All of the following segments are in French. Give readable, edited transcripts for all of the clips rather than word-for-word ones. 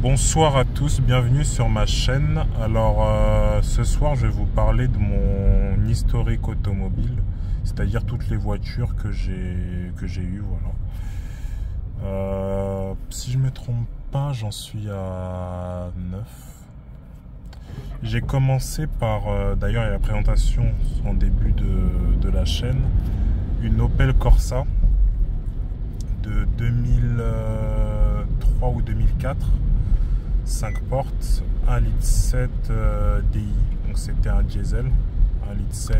Bonsoir à tous, bienvenue sur ma chaîne. Alors ce soir je vais vous parler de mon historique automobile, c'est-à-dire toutes les voitures que j'ai eues, voilà. Si je me trompe pas, j'en suis à 9. J'ai commencé par, d'ailleurs il y a la présentation en début de la chaîne, une Opel Corsa de 2003 ou 2004, 5 portes, 1,7 litre DI, donc c'était un diesel, 1,7 litre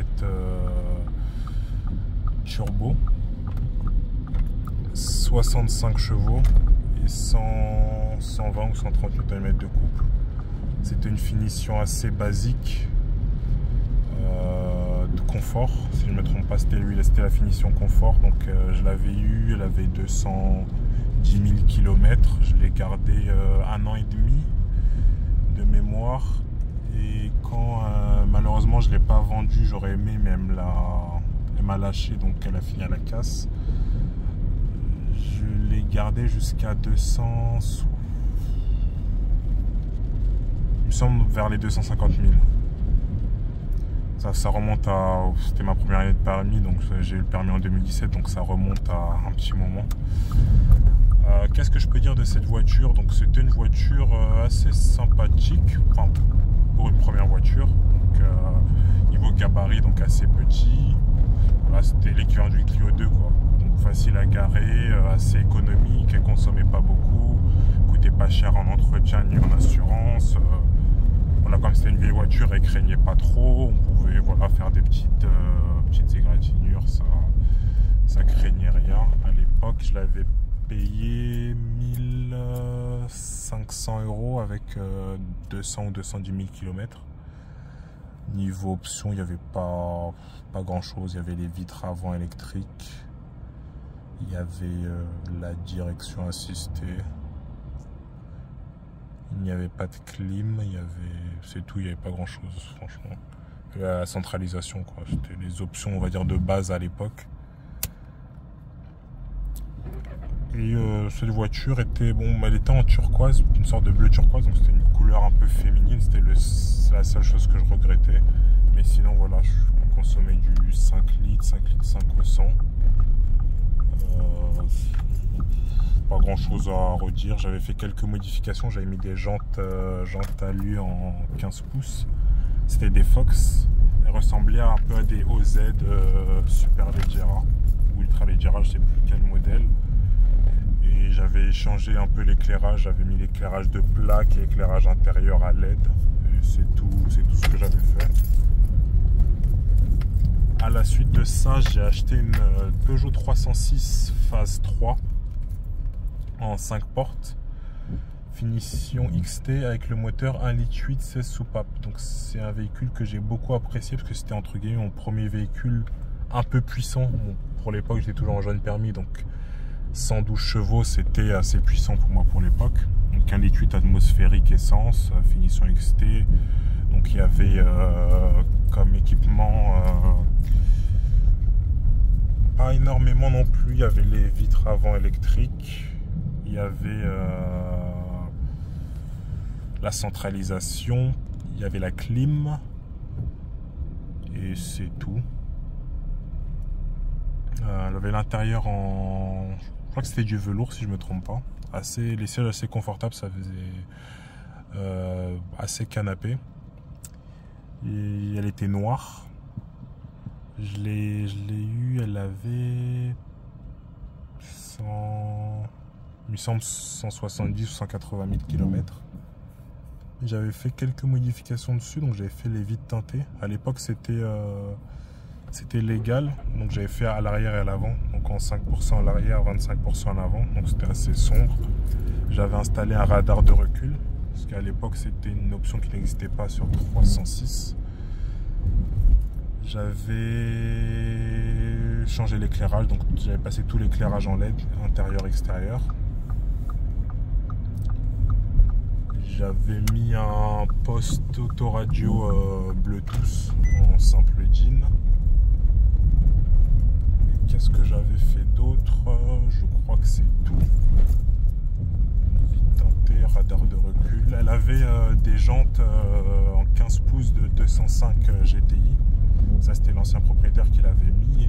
turbo, 65 chevaux et 120 ou 130 Nm de couple. C'était une finition assez basique, de confort, si je ne me trompe pas, c'était la finition confort. Donc je l'avais eu, elle avait 210 000 km, je l'ai gardé 1 an et demi de mémoire. Et quand malheureusement je ne l'ai pas vendue, j'aurais aimé, mais elle m'a lâché, donc elle a fini à la casse. Je l'ai gardée jusqu'à 200, il me semble vers les 250 000. Ça remonte à... C'était ma première année de permis, donc j'ai eu le permis en 2017, donc ça remonte à un petit moment. Qu'est-ce que je peux dire de cette voiture? Donc c'était une voiture assez sympathique, enfin, pour une première voiture. Donc, niveau gabarit, donc assez petit. Voilà, c'était l'équivalent du Clio 2, quoi. Donc facile à garer, assez économique, elle consommait pas beaucoup, coûtait pas cher en entretien ni en assurance. Voilà, comme c'était une vieille voiture, elle craignait pas trop, on pouvait voilà, faire des petites égratignures, ça craignait rien. À l'époque, je l'avais payé 1500 € avec 200 ou 210 000 km. Niveau option, il n'y avait pas grand chose. Il y avait les vitres avant électriques, il y avait la direction assistée. Il n'y avait pas de clim, c'est tout, il n'y avait pas grand chose, franchement. Et la centralisation, quoi. C'était les options, on va dire, de base à l'époque. Et cette voiture était, bon, elle était en turquoise, une sorte de bleu turquoise, donc c'était une couleur un peu féminine, c'était la seule chose que je regrettais. Mais sinon, voilà, je consommais du 5 litres, 5 litres 5 au 100. Pas grand chose à redire. J'avais fait quelques modifications, j'avais mis des jantes alu en 15 pouces, c'était des Fox, elles ressemblaient un peu à des OZ Superleggera ou Ultraleggera, je sais plus quel modèle. Et j'avais changé un peu l'éclairage, j'avais mis l'éclairage de plaque et l'éclairage intérieur à LED, et c'est tout ce que j'avais fait. À la suite de ça, j'ai acheté une Peugeot 306 phase 3 en 5 portes, finition XT avec le moteur 1,8 litre 16 soupapes. Donc c'est un véhicule que j'ai beaucoup apprécié parce que c'était entre guillemets mon premier véhicule un peu puissant. Bon, pour l'époque, j'étais toujours en jeune permis, donc 112 chevaux c'était assez puissant pour moi pour l'époque. Donc 1,8 litre atmosphérique essence, finition XT. Donc il y avait comme équipement pas énormément non plus. Il y avait les vitres avant électriques, il y avait la centralisation, il y avait la clim, et c'est tout. Elle avait l'intérieur en... Je crois que c'était du velours si je me trompe pas. Les sièges assez confortables, ça faisait assez canapé. Et elle était noire. Je l'ai eu, elle avait 100... Il me semble 170 ou 180 000 km. J'avais fait quelques modifications dessus, donc j'avais fait les vitres teintées. À l'époque, c'était légal, donc j'avais fait à l'arrière et à l'avant. Donc en 5% à l'arrière, 25% à l'avant, donc c'était assez sombre. J'avais installé un radar de recul, parce qu'à l'époque, c'était une option qui n'existait pas sur 306. J'avais changé l'éclairage, donc j'avais passé tout l'éclairage en LED, intérieur-extérieur. J'avais mis un poste autoradio Bluetooth en simple jean. Qu'est-ce que j'avais fait d'autre? Je crois que c'est tout. Vite teinté, radar de recul. Elle avait des jantes en 15 pouces de 205 GTI. Ça, c'était l'ancien propriétaire qui l'avait mis.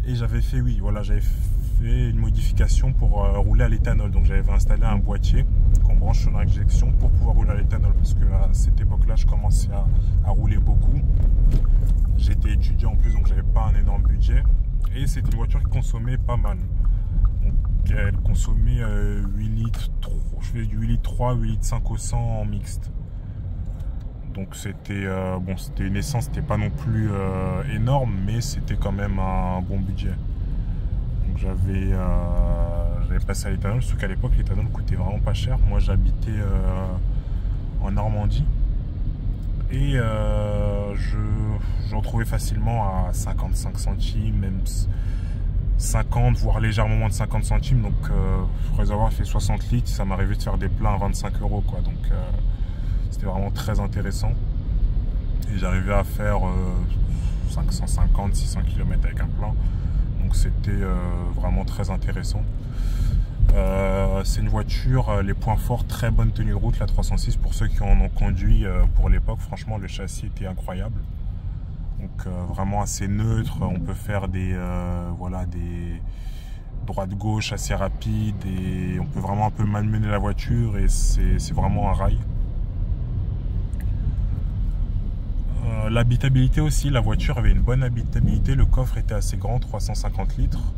Et j'avais fait, oui, voilà, j'avais fait une modification pour rouler à l'éthanol. Donc j'avais installé un boîtier qu'on branche sur l'injection pour pouvoir rouler à l'éthanol. Parce qu'à cette époque-là, je commençais à rouler beaucoup. J'étais étudiant en plus, donc j'avais pas un énorme budget. Et c'était une voiture qui consommait pas mal. Donc elle consommait 8 litres, je fais du 8 litres 3, 8 litres 5 au 100 en mixte. Donc c'était bon, c'était une essence, c'était pas non plus énorme, mais c'était quand même un bon budget. Donc j'avais passé à l'éthanol, sauf qu'à l'époque l'éthanol coûtait vraiment pas cher. Moi j'habitais en Normandie et j'en trouvais facilement à 55 centimes, même 50, voire légèrement moins de 50 centimes. Donc le réservoir fait 60 litres, ça m'arrivait de faire des pleins à 25 € quoi. Donc c'était vraiment très intéressant. Et j'arrivais à faire 550, 600 km avec un plein. Donc c'était vraiment très intéressant. C'est une voiture, les points forts, très bonne tenue de route, la 306 pour ceux qui en ont conduit pour l'époque. Franchement, le châssis était incroyable. Donc vraiment assez neutre. On peut faire des voilà, des droite-gauche assez rapides et on peut vraiment un peu malmener la voiture et c'est vraiment un rail. L'habitabilité aussi, la voiture avait une bonne habitabilité, le coffre était assez grand, 350 litres.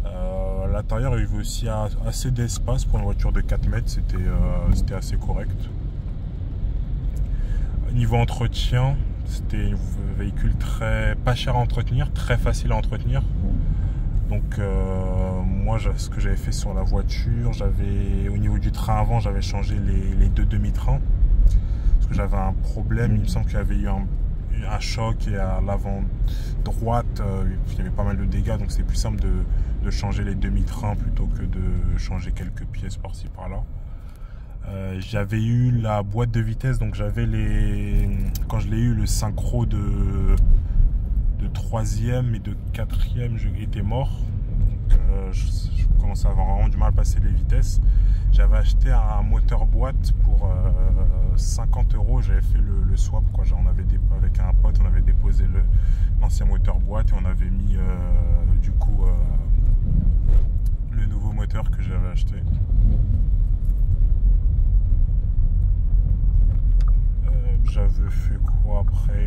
À l'intérieur il y avait aussi assez d'espace pour une voiture de 4 mètres, c'était assez correct. Niveau entretien, c'était un véhicule pas cher à entretenir, très facile à entretenir. Donc moi ce que j'avais fait sur la voiture, au niveau du train avant, j'avais changé les deux demi-trains. J'avais un problème, il me semble qu'il y avait eu un choc et à l'avant droite il y avait pas mal de dégâts, donc c'est plus simple de changer les demi-trains plutôt que de changer quelques pièces par-ci par-là. J'avais eu la boîte de vitesse, donc j'avais quand je l'ai eu, le synchro de 3e et de 4e était mort, donc je commençais à avoir vraiment du mal à passer les vitesses. J'avais acheté un moteur boîte pour 50 €, j'avais fait le swap quoi. Avec un pote on avait déposé l'ancien moteur boîte et on avait mis du coup le nouveau moteur que j'avais acheté. J'avais fait quoi après,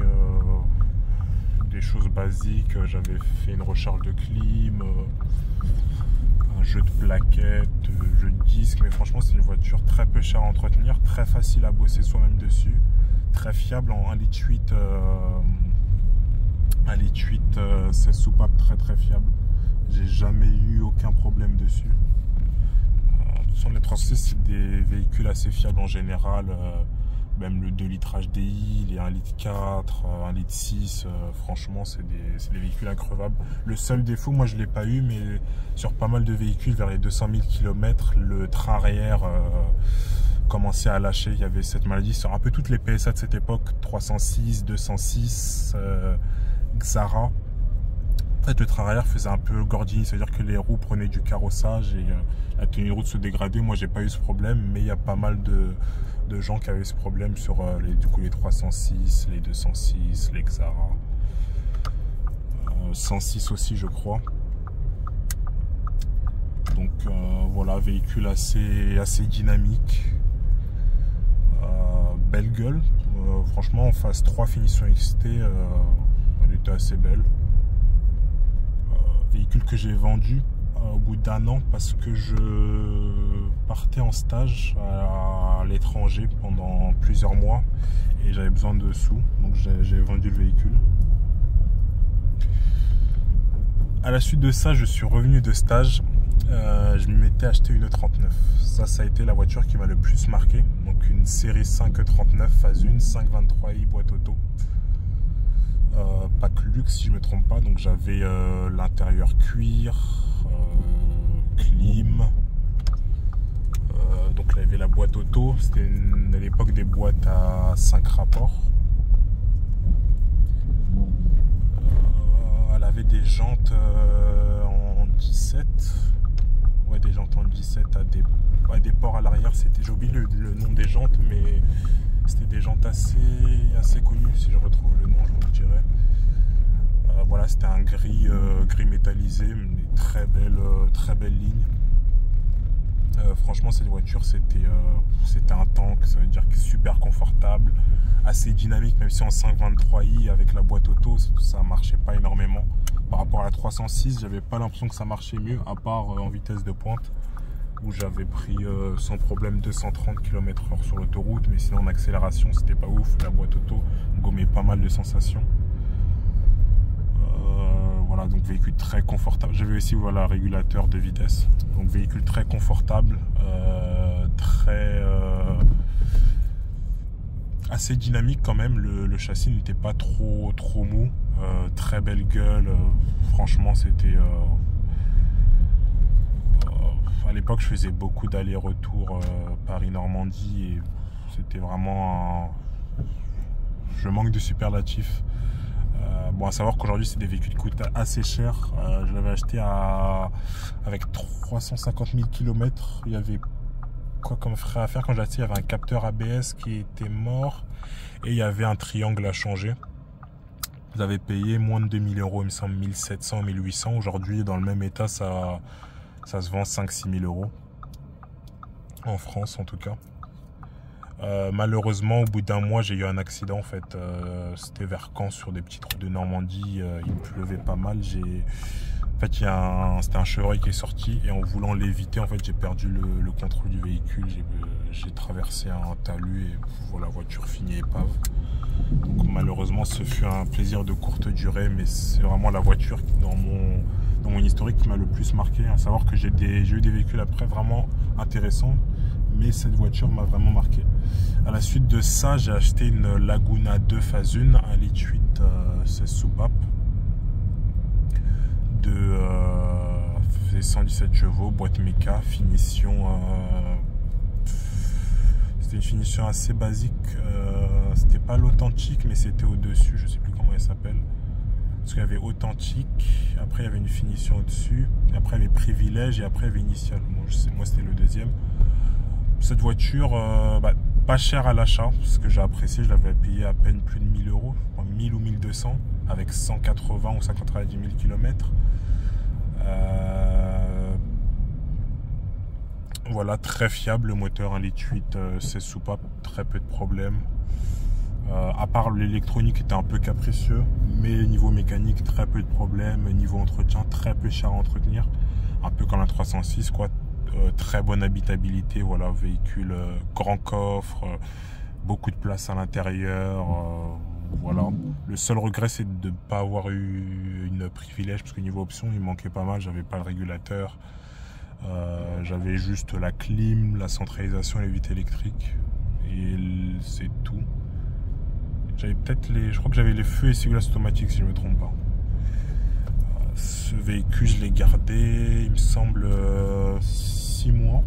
des choses basiques, j'avais fait une recharge de clim, un jeu de plaquettes, jeu de disques, mais franchement c'est une voiture très peu chère à entretenir, très facile à bosser soi-même dessus, très fiable en 1,8 litre 8, 16 soupapes, très fiable. J'ai jamais eu aucun problème dessus. De toute façon les 306 c'est des véhicules assez fiables en général, même le 2 litres HDI, les 1 litre 4, 1 litre 6, franchement c'est des véhicules increvables. Le seul défaut, moi je l'ai pas eu, mais sur pas mal de véhicules vers les 200 000 km, le train arrière commençait à lâcher. Il y avait cette maladie sur un peu toutes les PSA de cette époque, 306, 206, Xara. En fait, le train arrière faisait un peu Gordini, c'est-à-dire que les roues prenaient du carrossage et la tenue de route se dégradait. Moi, j'ai pas eu ce problème, mais il y a pas mal de gens qui avaient ce problème sur les 306, les 206, les Xara, 106 aussi, je crois. Donc voilà, véhicule assez dynamique, belle gueule. Franchement, en phase 3 finition XT, elle était assez belle. Véhicule que j'ai vendu au bout d'1 an parce que je partais en stage à l'étranger pendant plusieurs mois et j'avais besoin de sous, donc j'ai vendu le véhicule. À la suite de ça, je suis revenu de stage, je m'étais acheté une E39. Ça a été la voiture qui m'a le plus marqué, donc une série 5 E39 phase 1, 523i boîte auto. Pack luxe si je me trompe pas, donc j'avais l'intérieur cuir, clim, donc là il y avait la boîte auto, c'était à l'époque des boîtes à 5 rapports. Elle avait des jantes en 17, ouais, des jantes en 17 à des ports à l'arrière, c'était jantes, mais c'était des jantes assez connues. Si je retrouve le nom, je vous le dirai. Voilà, c'était un gris métallisé, une très belle ligne. Franchement, cette voiture, c'était un tank, ça veut dire que super confortable, assez dynamique, même si en 523i avec la boîte auto, ça marchait pas énormément. Par rapport à la 306, j'avais pas l'impression que ça marchait mieux, à part en vitesse de pointe, où j'avais pris sans problème 230 km/h sur l'autoroute, mais sinon en accélération, c'était pas ouf. La boîte auto gommait pas mal de sensations. Voilà, donc véhicule très confortable. J'avais aussi voilà, régulateur de vitesse. Donc véhicule très confortable, assez dynamique quand même. Le châssis n'était pas trop mou. Très belle gueule. Franchement, c'était... à l'époque, je faisais beaucoup d'allers-retours Paris-Normandie et c'était vraiment... Je manque de superlatifs. Bon, à savoir qu'aujourd'hui, c'est des véhicules qui coûtent assez cher. Je l'avais acheté avec 350 000 km. Il y avait quoi comme frais à faire quand j'ai acheté? Il y avait un capteur ABS qui était mort et il y avait un triangle à changer. Vous avez payé moins de 2000 €, il me semble 1700, 1800. Aujourd'hui, dans le même état, ça se vend 5-6 000 €. En France, en tout cas. Malheureusement, au bout d'un mois, j'ai eu un accident. En fait, c'était vers Caen, sur des petites routes de Normandie. Il pleuvait pas mal. En fait, c'était un chevreuil qui est sorti et en voulant l'éviter, en fait, j'ai perdu le contrôle du véhicule. J'ai traversé un talus et voilà, la voiture finit épave. Donc, malheureusement, ce fut un plaisir de courte durée, mais c'est vraiment la voiture qui, dans mon historique, qui m'a le plus marqué. À savoir que j'ai eu des véhicules après vraiment intéressants, mais cette voiture m'a vraiment marqué. À la suite de ça, j'ai acheté une Laguna 2 phase 1, 1,8 litre 16 soupapes de 117 chevaux, boîte méca, finition. C'était une finition assez basique. C'était pas l'authentique, mais c'était au-dessus. Je sais plus comment elle s'appelle. Parce qu'il y avait authentique, après il y avait une finition au-dessus, après il y avait privilège et après il y avait initial. Moi c'était le deuxième. Cette voiture, pas chère à l'achat, ce que j'ai apprécié, je l'avais payé à peine plus de 1000 €, 1000 ou 1200, avec 180 ou 190 000 km. Voilà, très fiable, le moteur 1,8 litre 16 soupapes, très peu de problèmes. À part l'électronique était un peu capricieux, mais niveau mécanique, très peu de problèmes. Niveau entretien, très peu cher à entretenir. Un peu comme la 306, quoi. Très bonne habitabilité, voilà, véhicule grand coffre, beaucoup de place à l'intérieur, voilà. Le seul regret, c'est de ne pas avoir eu une privilège, parce que niveau option, il manquait pas mal. J'avais pas le régulateur, j'avais juste la clim, la centralisation et les vitres électriques, et c'est tout. J'avais peut-être je crois que j'avais les feux et essuie-glaces automatiques, si je ne me trompe pas. Ce véhicule, je l'ai gardé, il me semble, 6 mois.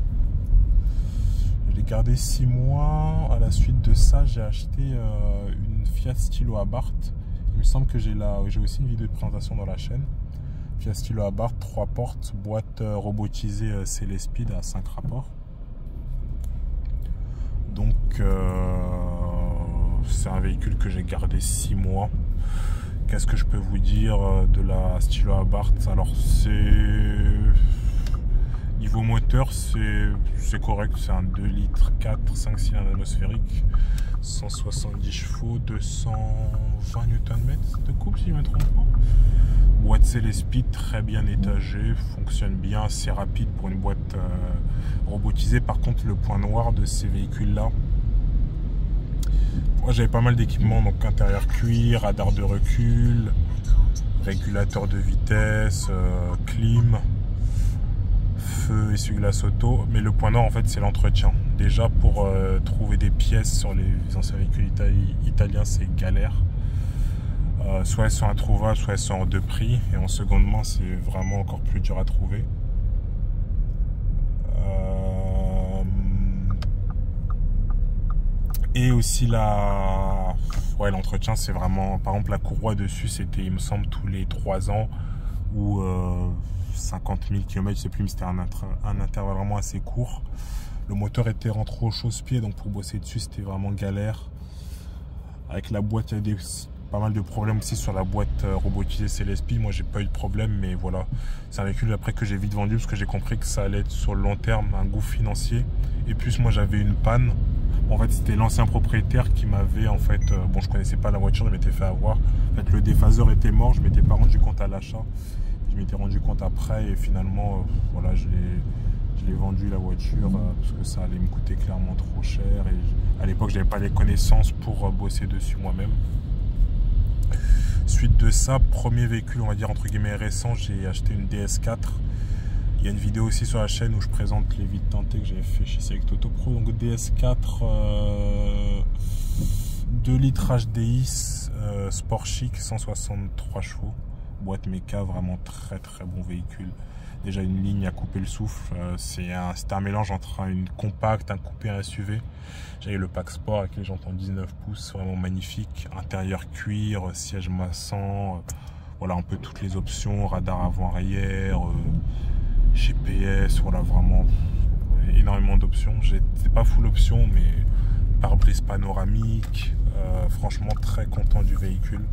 Je l'ai gardé 6 mois. À la suite de ça, j'ai acheté une Fiat Stilo Abarth. Il me semble que j'ai aussi une vidéo de présentation dans la chaîne. Fiat Stilo Abarth, 3 portes, boîte robotisée Célespeed à 5 rapports. Donc, c'est un véhicule que j'ai gardé 6 mois. Qu'est-ce que je peux vous dire de la Stilo Abarth? Alors, niveau moteur, c'est correct. C'est un 2 litres 4, 5 cylindres atmosphériques, 170 chevaux, 220 Nm de couple, si je ne me trompe pas. Boîte Célespeed, très bien étagée, fonctionne bien, assez rapide pour une boîte robotisée. Par contre, le point noir de ces véhicules-là, moi j'avais pas mal d'équipements, donc intérieur cuir, radar de recul, régulateur de vitesse, clim, feu, essuie-glace auto. Mais le point noir, en fait, c'est l'entretien. Déjà, pour trouver des pièces sur les anciens véhicules italiens, c'est galère. Soit elles sont introuvables, soit elles sont hors de prix, et en seconde main, c'est vraiment encore plus dur à trouver. Et aussi l'entretien, c'est vraiment, par exemple, la courroie dessus, c'était, il me semble, tous les 3 ans ou 50 000 km, je sais plus, mais c'était un intervalle vraiment assez court. Le moteur était rentré au chausse-pied, donc pour bosser dessus, c'était vraiment galère. Avec la boîte, il y a pas mal de problèmes aussi sur la boîte robotisée Célespi. Moi, j'ai pas eu de problème, mais voilà. C'est un véhicule après que j'ai vite vendu parce que j'ai compris que ça allait être sur le long terme un gouffre financier. Et plus, moi, j'avais une panne. En fait, c'était l'ancien propriétaire qui m'avait, en fait, bon, je connaissais pas la voiture, je m'étais fait avoir. En fait, le déphaseur était mort, je m'étais pas rendu compte à l'achat. Je m'étais rendu compte après et finalement, voilà, je l'ai vendu la voiture parce que ça allait me coûter clairement trop cher. Et à l'époque, je n'avais pas les connaissances pour bosser dessus moi-même. Suite de ça, premier véhicule, on va dire entre guillemets récent, j'ai acheté une DS4. Il y a une vidéo aussi sur la chaîne où je présente les vides tentées que j'avais fait chez Select Auto Pro. Donc DS4, 2 litres HDI, sport chic, 163 chevaux. Boîte méca, vraiment très très bon véhicule. Déjà une ligne à couper le souffle. C'était un mélange entre une compacte, un coupé, un SUV. J'avais le pack sport avec les jantes en 19 pouces, vraiment magnifique. Intérieur cuir, siège maçon, voilà un peu toutes les options, radar avant-arrière, GPS, voilà vraiment énormément d'options. C'est pas full option, mais pare-brise panoramique. Franchement très content du véhicule.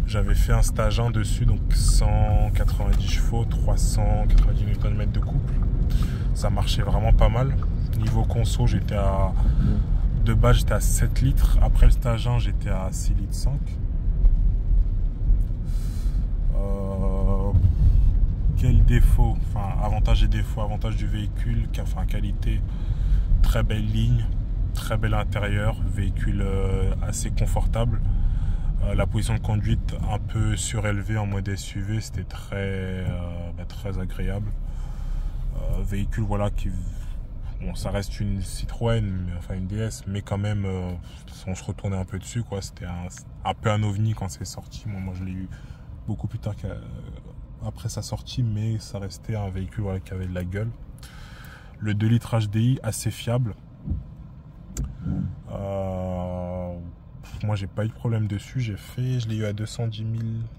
J'avais fait un stage 1 dessus, donc 190 chevaux, 390 Nm de couple. Ça marchait vraiment pas mal. Niveau conso, de base j'étais à 7 litres. Après le stage 1, j'étais à 6 litres 5. Quel défaut, enfin avantage et défaut. Avantage du véhicule, enfin qualité, très belle ligne, très bel intérieur, véhicule assez confortable. La position de conduite un peu surélevée en mode SUV, c'était très agréable. Véhicule voilà qui, bon ça reste une Citroën, enfin une DS, mais quand même on se retournait un peu dessus quoi. C'était un peu un ovni quand c'est sorti. Moi je l'ai eu beaucoup plus tard après sa sortie, mais ça restait un véhicule voilà, qui avait de la gueule. Le 2 litres HDI assez fiable. Moi j'ai pas eu de problème dessus, je l'ai eu à 210 000,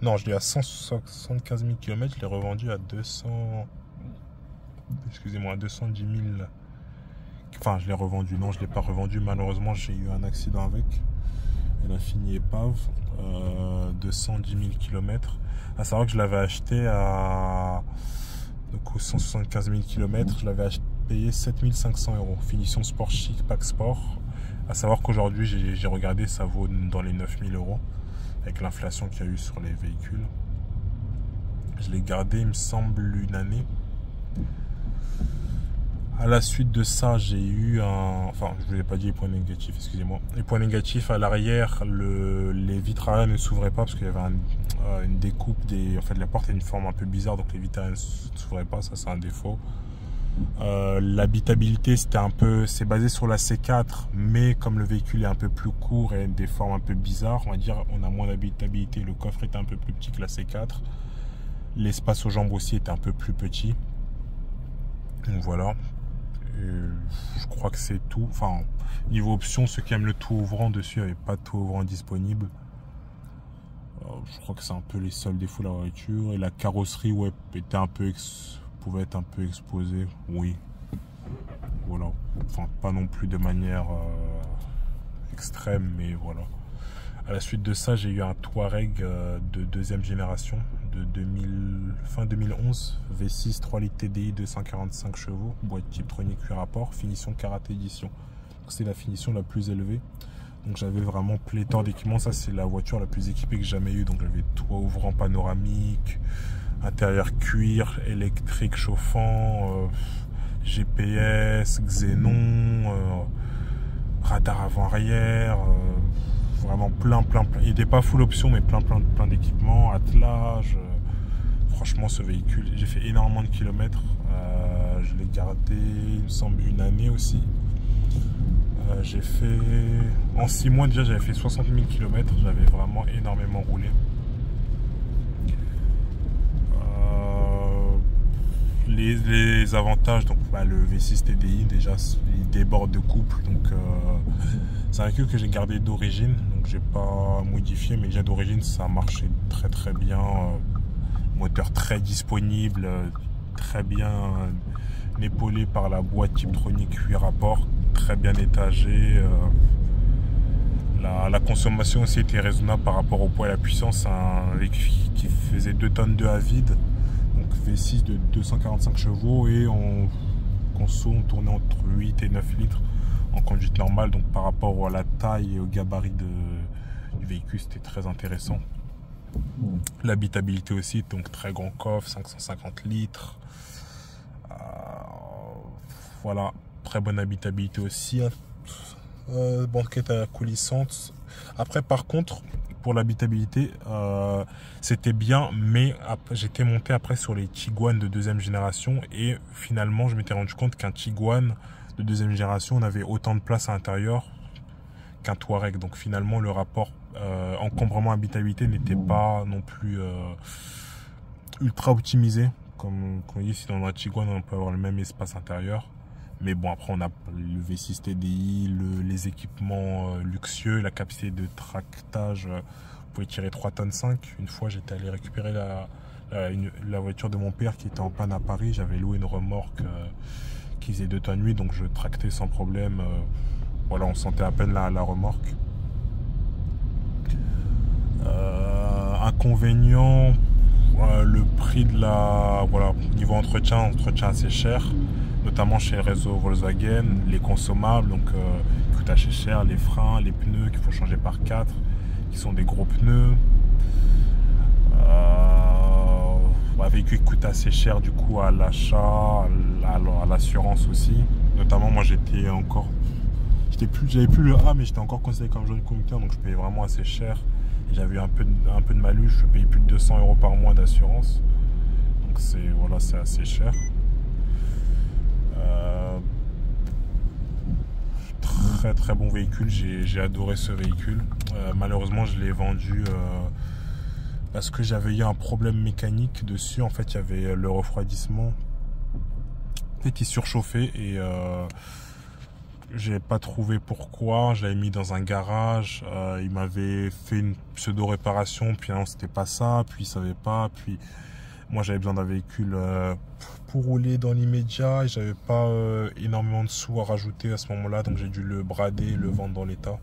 non je l'ai eu à 175 000 km, je l'ai revendu à 210 000, enfin je l'ai revendu, non je l'ai pas revendu, malheureusement j'ai eu un accident avec, elle a fini épave, 210 000 km, à savoir que je l'avais acheté donc aux 175 000 km, je l'avais payé 7 500 €, finition sport chic, pack sport. À savoir qu'aujourd'hui, j'ai regardé, ça vaut dans les 9 000 € avec l'inflation qu'il y a eu sur les véhicules. Je l'ai gardé, il me semble, une année. À la suite de ça, j'ai eu enfin, je ne vous ai pas dit les points négatifs, excusez-moi. Les points négatifs, à l'arrière, les vitres arrière ne s'ouvraient pas parce qu'il y avait une découpe en fait, la porte a une forme un peu bizarre, donc les vitres arrière ne s'ouvraient pas, ça c'est un défaut. L'habitabilité c'est basé sur la C4, mais comme le véhicule est un peu plus court et des formes un peu bizarres, on va dire on a moins d'habitabilité. Le coffre est un peu plus petit que la C4, l'espace aux jambes aussi est un peu plus petit, donc voilà. Je crois que c'est tout. Enfin niveau option, ceux qui aiment le tout ouvrant dessus, il n'y avait pas de tout ouvrant disponible. Je crois que c'est un peu les seuls défauts de la voiture. Et la carrosserie était un peu pouvait être un peu exposé, oui, voilà, enfin pas non plus de manière extrême, mais voilà. À la suite de ça, j'ai eu un Touareg de deuxième génération de fin 2011, V6 3 litres TDI 245 chevaux, boîte type tronier cuir rapport, finition Karate Edition. C'est la finition la plus élevée. Donc j'avais vraiment pléthore d'équipements. Ça c'est la voiture la plus équipée que j'ai jamais eue. Donc j'avais toit ouvrant panoramique, intérieur cuir, électrique chauffant, GPS, Xénon, radar avant-arrière, vraiment plein. Il n'était pas full option, mais plein d'équipements, attelage. Franchement, ce véhicule, j'ai fait énormément de kilomètres. Je l'ai gardé, il me semble, une année aussi. J'ai fait, en 6 mois déjà, j'avais fait 60 000 km. J'avais vraiment énormément roulé. Les avantages, donc le V6 TDI, déjà il déborde de couple, donc c'est un véhicule que j'ai gardé d'origine, donc j'ai pas modifié, mais déjà d'origine ça marchait très bien, moteur très disponible, très bien épaulé par la boîte Tiptronic 8 rapports, très bien étagée. La consommation aussi était raisonnable par rapport au poids et à la puissance. Un véhicule qui faisait 2 tonnes de à vide, donc V6 de 245 chevaux, et on tournait entre 8 et 9 litres en conduite normale. Donc par rapport à la taille et au gabarit du véhicule, c'était très intéressant. L'habitabilité aussi, donc très grand coffre, 550 litres. Voilà, très bonne habitabilité aussi. Banquette coulissante. Après, par contre, pour l'habitabilité, c'était bien, mais j'étais monté après sur les Tiguan de deuxième génération, et finalement, je m'étais rendu compte qu'un Tiguan de deuxième génération, on avait autant de place à l'intérieur qu'un Touareg. Donc finalement, le rapport encombrement-habitabilité n'était pas non plus ultra optimisé. Comme ici, dans la Tiguan, on peut avoir le même espace intérieur. Mais bon, après, on a le V6 TDI, les équipements luxueux, la capacité de tractage. Vous pouvez tirer 3,5 tonnes. Une fois, j'étais allé récupérer la voiture de mon père qui était en panne à Paris. J'avais loué une remorque qui faisait 2,8 tonnes, donc je tractais sans problème. Voilà, on sentait à peine la remorque. Inconvénient, le prix de niveau entretien assez cher, notamment chez le réseau Volkswagen, les consommables, donc qui coûtent assez cher, les freins, les pneus qu'il faut changer par 4, qui sont des gros pneus. Un véhicule qui coûte assez cher du coup à l'achat, à l'assurance aussi. Notamment moi j'avais plus le A, mais j'étais encore considéré comme jeune conducteur, donc je payais vraiment assez cher. J'avais un peu de malus, je payais plus de 200 € par mois d'assurance. Donc c'est assez cher. Très très bon véhicule, j'ai adoré ce véhicule. Malheureusement, je l'ai vendu parce que j'avais eu un problème mécanique dessus. En fait, il y avait le refroidissement qui surchauffait, et j'ai pas trouvé pourquoi. Je l'avais mis dans un garage, il m'avait fait une pseudo réparation, puis non, c'était pas ça, puis il savait pas, puis moi j'avais besoin d'un véhicule pour rouler dans l'immédiat, et j'avais pas énormément de sous à rajouter à ce moment là, donc j'ai dû le brader, le vendre dans l'état.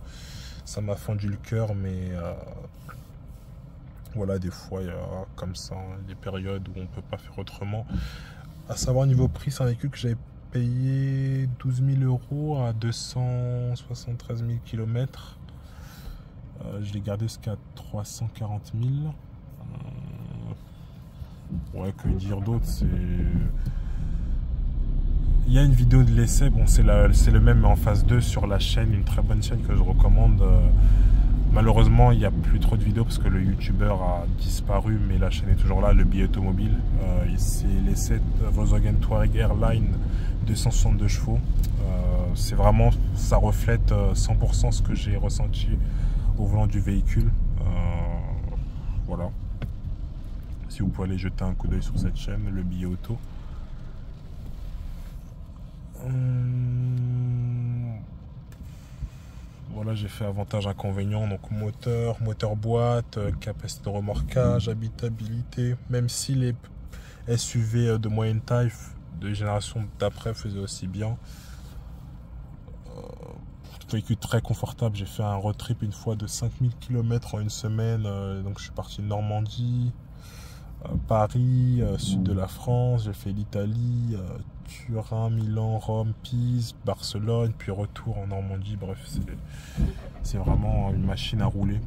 Ça m'a fendu le cœur, mais voilà, des fois il y a comme ça des périodes où on peut pas faire autrement. À savoir, niveau prix, c'est un véhicule que j'avais payé 12 000 € à 273 000 km. Je l'ai gardé jusqu'à 340 000. Ouais, que dire d'autre, il y a une vidéo de l'essai, bon c'est le même mais en phase 2 sur la chaîne, une très bonne chaîne que je recommande. Malheureusement, il n'y a plus trop de vidéos parce que le youtubeur a disparu, mais la chaîne est toujours là, le billet automobile. C'est l'essai Volkswagen Touareg Airline 262 chevaux. C'est vraiment, ça reflète 100% ce que j'ai ressenti au volant du véhicule. Voilà. Si vous pouvez aller jeter un coup d'œil sur cette chaîne, le billet auto. Voilà, j'ai fait avantage inconvénient, donc moteur boîte, capacité de remorquage, habitabilité, même si les SUV de moyenne taille de génération d'après faisaient aussi bien. Véhicule très confortable. J'ai fait un road trip une fois de 5000 km en une semaine, donc je suis parti de Normandie, Paris, sud de la France, j'ai fait l'Italie, Turin, Milan, Rome, Pise, Barcelone, puis retour en Normandie. Bref, c'est vraiment une machine à rouler.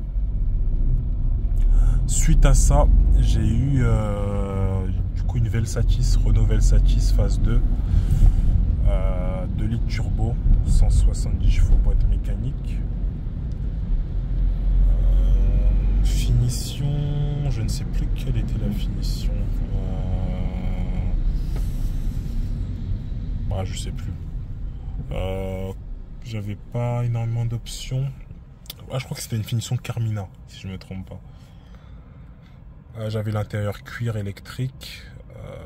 Suite à ça, j'ai eu du coup une Velsatis, Renault Velsatis phase 2, 2 litres turbo, 170 chevaux, boîte mécanique. Finition, je ne sais plus quelle était la finition. Je sais plus. J'avais pas énormément d'options. Je crois que c'était une finition Carmina, si je me trompe pas. J'avais l'intérieur cuir électrique.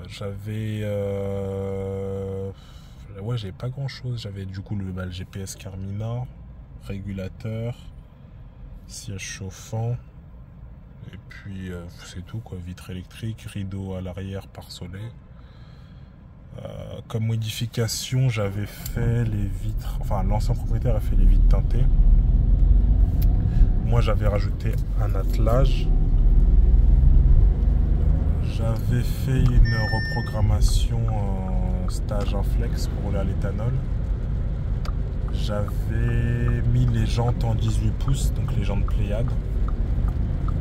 J'avais j'avais pas grand chose. J'avais du coup le GPS Carmina, régulateur, siège chauffant. Et puis c'est tout quoi, vitre électrique, rideau à l'arrière par soleil. Comme modification, j'avais fait les vitres, enfin l'ancien propriétaire a fait les vitres teintées. Moi j'avais rajouté un attelage. J'avais fait une reprogrammation en stage en flex pour rouler à l'éthanol. J'avais mis les jantes en 18 pouces, donc les jantes Pléiade,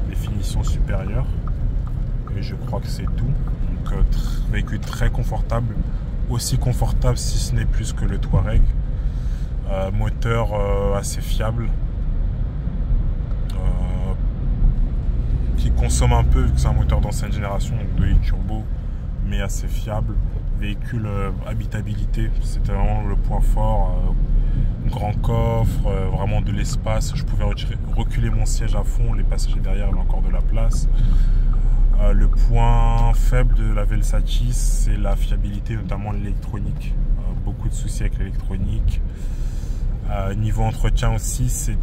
définition supérieure. Et je crois que c'est tout. Donc véhicule très confortable, aussi confortable si ce n'est plus que le Touareg. Moteur assez fiable, qui consomme un peu vu que c'est un moteur d'ancienne génération, donc 2 litres turbo, mais assez fiable. Véhicule habitabilité, c'était vraiment le point fort. Grand coffre, vraiment de l'espace. Je pouvais reculer mon siège à fond, les passagers derrière avaient encore de la place. Le point faible de la Velsatis, c'est la fiabilité, notamment l'électronique. Beaucoup de soucis avec l'électronique. Niveau entretien aussi, c'est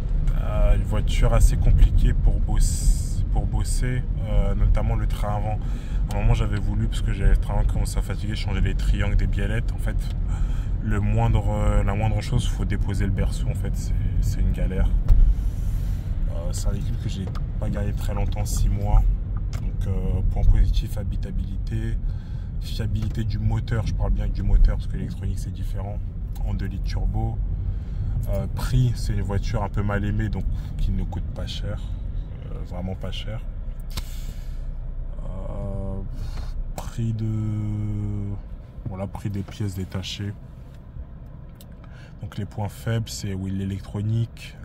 une voiture assez compliquée pour bosser, notamment le train avant. À un moment, j'avais voulu, parce que j'avais le train avant commençait à fatiguer, changer les triangles des biellettes. En fait, la moindre chose, il faut déposer le berceau. En fait, c'est une galère. C'est un véhicule que j'ai pas gardé très longtemps, 6 mois. Donc point positif, habitabilité, fiabilité du moteur, je parle bien du moteur parce que l'électronique c'est différent, en 2 litres turbo. Prix, c'est une voiture un peu mal aimée, donc qui ne coûte pas cher, vraiment pas cher. Prix des pièces détachées. Donc les points faibles, c'est oui, l'électronique,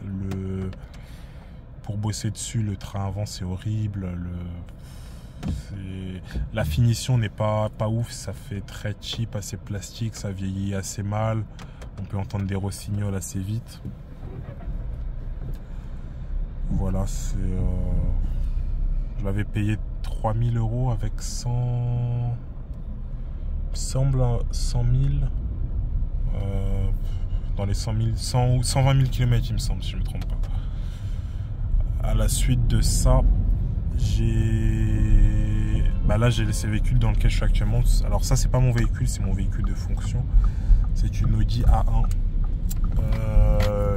pour bosser dessus, le train avant c'est horrible, la finition n'est pas ouf, ça fait très cheap, assez plastique, ça vieillit assez mal, on peut entendre des rossignols assez vite. Voilà, je l'avais payé 3000 € avec 100 000, dans les 100 000, 100 ou 120 000 km il me semble, si je ne me trompe pas. À la suite de ça, là j'ai laissé le véhicule dans lequel je suis actuellement. Alors ça c'est pas mon véhicule, c'est mon véhicule de fonction. C'est une Audi A1.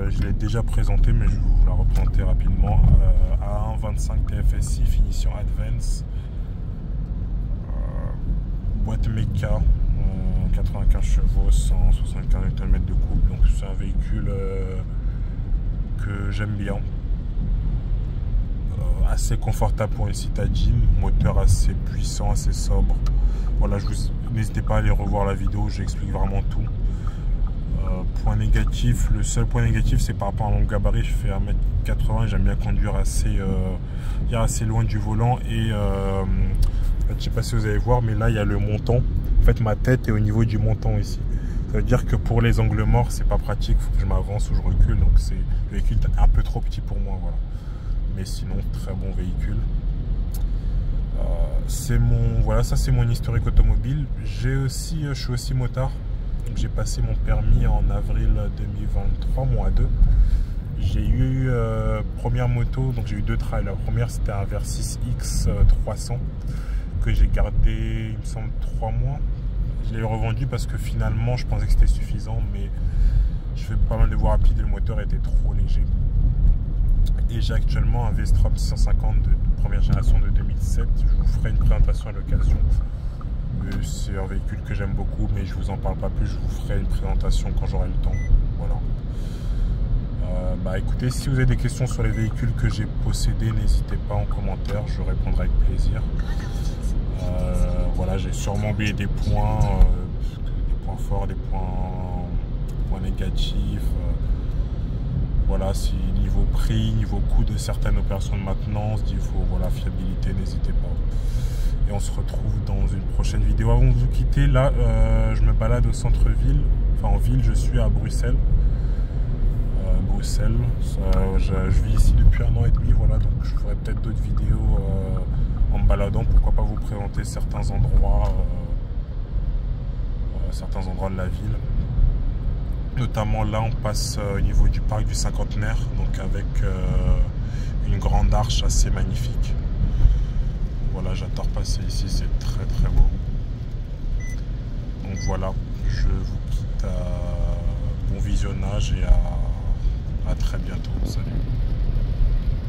Je l'ai déjà présenté, mais je vais vous la représenter rapidement. A1 25 TFSI, finition Advance. Boîte méca, 95 chevaux, 175 Nm de couple. Donc c'est un véhicule que j'aime bien. Assez confortable pour une citadine, moteur assez puissant, assez sobre. Voilà, n'hésitez pas à aller revoir la vidéo, j'explique vraiment tout. Point négatif, le seul point négatif c'est par rapport à mon gabarit, je fais 1m80 et j'aime bien conduire assez loin du volant et je sais pas si vous allez voir, mais là il y a le montant. En fait ma tête est au niveau du montant ici. Ça veut dire que pour les angles morts c'est pas pratique, il faut que je m'avance ou je recule, donc le véhicule est un peu trop petit pour moi, voilà. Mais sinon très bon véhicule. Voilà, ça c'est mon historique automobile. Je suis aussi motard. J'ai passé mon permis en avril 2023, mois 2. J'ai eu première moto, donc j'ai eu 2 trails. La première c'était un Versys X 300 que j'ai gardé, il me semble, 3 mois. Je l'ai revendu parce que finalement je pensais que c'était suffisant, mais je fais pas mal de voies rapides et le moteur était trop léger. Et j'ai actuellement un V-Strom 650 de première génération de 2007. Je vous ferai une présentation à l'occasion. C'est un véhicule que j'aime beaucoup, mais je vous en parle pas plus. Je vous ferai une présentation quand j'aurai le temps. Voilà. Écoutez, si vous avez des questions sur les véhicules que j'ai possédés, n'hésitez pas en commentaire, je répondrai avec plaisir. Voilà, j'ai sûrement oublié des points forts, des points négatifs. Voilà, si niveau prix, niveau coût de certaines opérations de maintenance, voilà, fiabilité, n'hésitez pas. Et on se retrouve dans une prochaine vidéo. Avant de vous quitter, là, je me balade au centre-ville. Enfin, en ville, je suis à Bruxelles. Je vis ici depuis 1 an et demi, voilà, donc je ferai peut-être d'autres vidéos en me baladant. Pourquoi pas vous présenter certains endroits de la ville. Notamment là, on passe au niveau du parc du Cinquantenaire, donc avec une grande arche assez magnifique. Voilà, j'adore passer ici, c'est très très beau. Donc Donc voilà, je vous quitte à bon visionnage et à très bientôt. Salut.